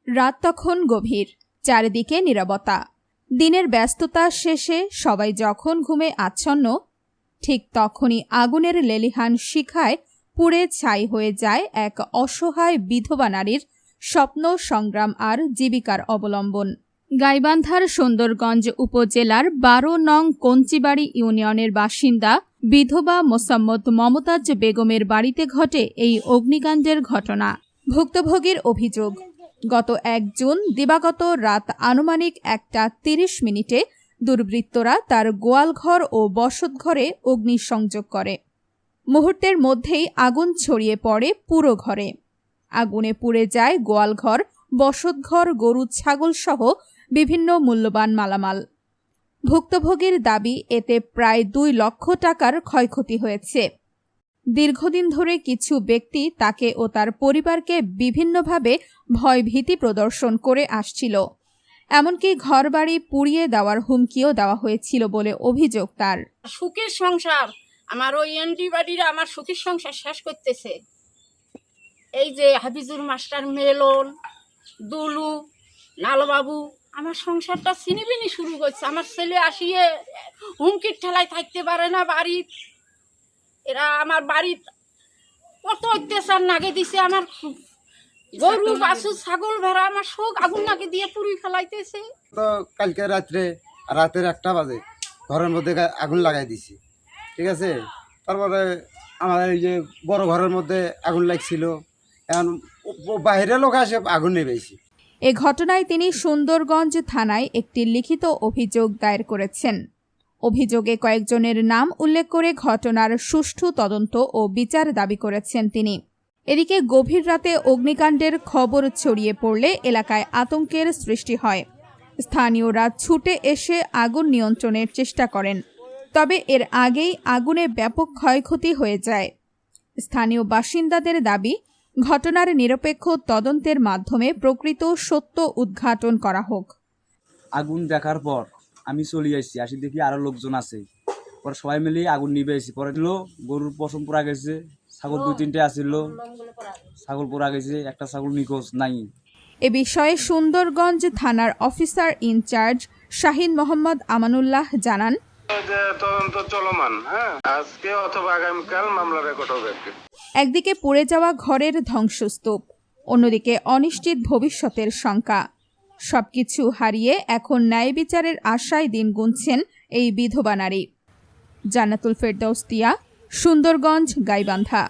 রাত তখন গভীর, চারিদিকে নীরবতা। দিনের ব্যস্ততা শেষে সবাই যখন ঘুমে আচ্ছন্ন, ঠিক তখনই আগুনের লেলিহান শিখায় পুড়ে ছাই হয়ে যায় এক অসহায় বিধবা নারীর স্বপ্ন, সংগ্রাম আর জীবিকার অবলম্বন। গাইবান্ধার সুন্দরগঞ্জ উপজেলার ১২ নং কঞ্চিবাড়ি ইউনিয়নের বাসিন্দা বিধবা মোসাম্মদ মমতাজ বেগমের বাড়িতে ঘটে এই অগ্নিকাণ্ডের ঘটনা। ভুক্তভোগীর অভিযোগ, গত ১ জুন দিবাগত রাত আনুমানিক ১টা ৩০ মিনিটে দুর্বৃত্তরা তার গোয়ালঘর ও বসতঘরে অগ্নিসংযোগ করে। মুহূর্তের মধ্যেই আগুন ছড়িয়ে পড়ে পুরো ঘরে। আগুনে পুড়ে যায় গোয়ালঘর, বসতঘর, গরু, ছাগল সহ বিভিন্ন মূল্যবান মালামাল। ভুক্তভোগীর দাবি, এতে প্রায় ২ লক্ষ টাকার ক্ষয়ক্ষতি হয়েছে। দীর্ঘদিন ধরে কিছু ব্যক্তি তাকে ও তার পরিবারকে বিভিন্নভাবে ভয়ভীতি প্রদর্শন করে আসছিল। এমনকি ঘরবাড়ি পুড়িয়ে দেওয়ার হুমকিও দেওয়া হয়েছিল বলে অভিযোগ তার। সুখের সংসার, আমার ওই এন্টিবাড়িরা আমার সুখের সংসার শেষ করতেছে। এই যে হাফিজুর মাস্টার, মেলন, দুলু, নালবাবু আমার সংসারটা ছিনিবিনি শুরু করছে। আমার ছেলে আসিয়ে হুমকির ঠেলায় থাকতে পারে না বাড়ি। এরা আমার বাড়ি কত অত্যাচার নাগে দিছে। আমার গরু, বাছু, ছাগল, ভেড়া আমার শোক আগুন নাগে দিয়ে পুড়ি ফেলাইতেছে। তো কালকে রাতের 1টা বাজে ঘরের মধ্যে আগুন লাগাই দিছি, ঠিক আছে। তারপরে আমাদের এই যে বড় ঘরের মধ্যে আগুন লাগছিল, এখন বাইরের লোক আসে আগুন নেবেছি। এ ঘটনায় তিনি সুন্দরগঞ্জ থানায় একটি লিখিত অভিযোগ দায়ের করেছেন। অভিযোগে কয়েকজনের নাম উল্লেখ করে ঘটনার সুষ্ঠু তদন্ত ও বিচার দাবি করেছেন তিনি। এদিকে গভীর রাতে অগ্নিকাণ্ডের খবর ছড়িয়ে পড়লে এলাকায় আতঙ্কের সৃষ্টি হয়। স্থানীয়রা ছুটে এসে আগুন নিয়ন্ত্রণের চেষ্টা করেন, তবে এর আগেই আগুনে ব্যাপক ক্ষয়ক্ষতি হয়ে যায়। স্থানীয় বাসিন্দাদের দাবি, ঘটনার নিরপেক্ষ তদন্তের মাধ্যমে প্রকৃত সত্য উদ্ঘাটন করা হোক। আগুন দেখার পর আমি চলে আসি দেখি আরো লোকজন আছে। পরে সবাই মিলে আগুন নিবে এসেছি। পরে গরুর পশম পোড়া গেছে, ছাগল 2-3টে আসছিল, ছাগল পোড়া গেছে, একটা ছাগল নিখোঁজ নাই। এ বিষয়ে সুন্দরগঞ্জ থানার অফিসার ইনচার্জ শাহিন মোহাম্মদ আমানুল্লাহ জানান, তদন্ত চলমান, আজকে অথবা আগামীকাল মামলা রেকর্ড হবে। একদিকে পুড়ে যাওয়া ঘরের ধ্বংসস্তূপ, অন্যদিকে অনিশ্চিত ভবিষ্যতের শঙ্কা। সবকিছু হারিয়ে এখন ন্যায় বিচারের আশায় দিন গুনছেন এই বিধবা নারী। জান্নাতুল ফেরদৌস তিয়া, সুন্দরগঞ্জ, গাইবান্ধা।